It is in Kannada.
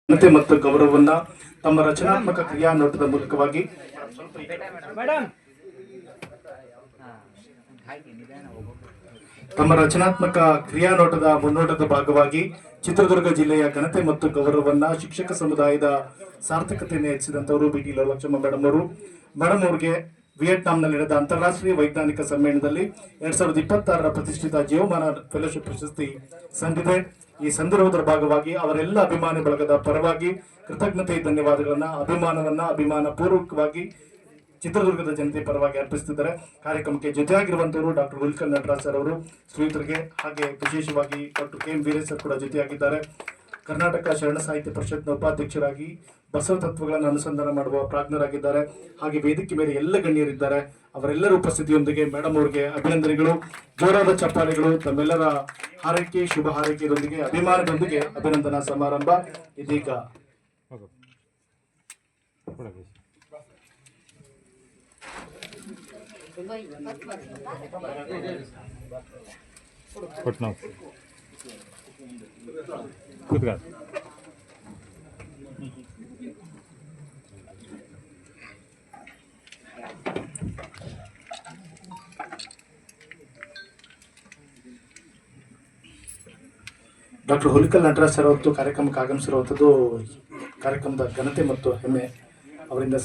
ಘನತೆ ಮತ್ತು ಗೌರವವನ್ನ ತಮ್ಮ ರಚನಾತ್ಮಕ ಕ್ರಿಯಾ ನೋಟದ ಮೂಲಕವಾಗಿ ಮುನ್ನೋಟದ ಭಾಗವಾಗಿ ಚಿತ್ರದುರ್ಗ ಜಿಲ್ಲೆಯ ಘನತೆ ಮತ್ತು ಗೌರವವನ್ನ ಶಿಕ್ಷಕ ಸಮುದಾಯದ ಸಾರ್ಥಕತೆಯನ್ನು ಹೆಚ್ಚಿಸಿದಂತವರು ಬಿಟಿ ಲಕ್ಷ್ಮಮ್ಮ ಮೇಡಮ್ ಅವರಿಗೆ ವಿಯೆಟ್ನಾಂನಲ್ಲಿ ನಡೆದ ಅಂತಾರಾಷ್ಟ್ರೀಯ ವೈಜ್ಞಾನಿಕ ಸಮ್ಮೇಳನದಲ್ಲಿ 2026ರ ಪ್ರತಿಷ್ಠಿತ ಜೀವಮಾನ ಫೆಲೋಶಿಪ್ ಪ್ರಶಸ್ತಿ ಸಂದಿದೆ. ಈ ಸಂದರ್ಭದ ಭಾಗವಾಗಿ ಅವರೆಲ್ಲ ಅಭಿಮಾನಿ ಬಳಗದ ಪರವಾಗಿ ಕೃತಜ್ಞತೆ ಧನ್ಯವಾದಗಳನ್ನ ಅಭಿಮಾನ ಪೂರ್ವಕವಾಗಿ ಚಿತ್ರದುರ್ಗದ ಜನತೆ ಪರವಾಗಿ ಅರ್ಪಿಸುತ್ತಿದ್ದಾರೆ. ಕಾರ್ಯಕ್ರಮಕ್ಕೆ ಜೊತೆಯಾಗಿರುವಂತವರು ಡಾಕ್ಟರ್ ಹುಲಿಕಲ್ ನಟರಾಜ್ ಸರ್ ಅವರು ಶ್ರೀಯುತರಿಗೆ, ಹಾಗೆ ವಿಶೇಷವಾಗಿ doctor K M Veeresh sir ಕೂಡ ಜೊತೆಯಾಗಿದ್ದಾರೆ. ಕರ್ನಾಟಕ ಶರಣ ಸಾಹಿತ್ಯ ಪರಿಷತ್ನ ಉಪಾಧ್ಯಕ್ಷರಾಗಿ ಬಸವ ತತ್ವಗಳನ್ನು ಅನುಸಂಧಾನ ಮಾಡುವ ಪ್ರಾಜ್ಞರಾಗಿದ್ದಾರೆ. ಹಾಗೆ ವೇದಿಕೆ ಮೇಲೆ ಎಲ್ಲ ಗಣ್ಯರಿದ್ದಾರೆ. ಅವರೆಲ್ಲರ ಉಪಸ್ಥಿತಿಯೊಂದಿಗೆ ಮೇಡಮ್ ಅವರಿಗೆ ಅಭಿನಂದನೆಗಳು, ಜೋರಾದ ಚಪ್ಪಾಳೆಗಳು, ತಮ್ಮೆಲ್ಲರ ಹಾರೈಕೆ ಶುಭ ಹಾರೈಕೆಯೊಂದಿಗೆ ಅಭಿಮಾನದೊಂದಿಗೆ ಅಭಿನಂದನಾ ಸಮಾರಂಭ ಇದೀಗ ಡಾಕ್ಟರ್ ಹುಲಿಕಲ್ ನಟರಾಜ್ ಸರ್ ಅವತ್ತು ಕಾರ್ಯಕ್ರಮಕ್ಕೆ ಆಗಮಿಸಿರುವಂಥದ್ದು ಕಾರ್ಯಕ್ರಮದ ಘನತೆ ಮತ್ತು ಹೆಮ್ಮೆ ಅವರಿಂದ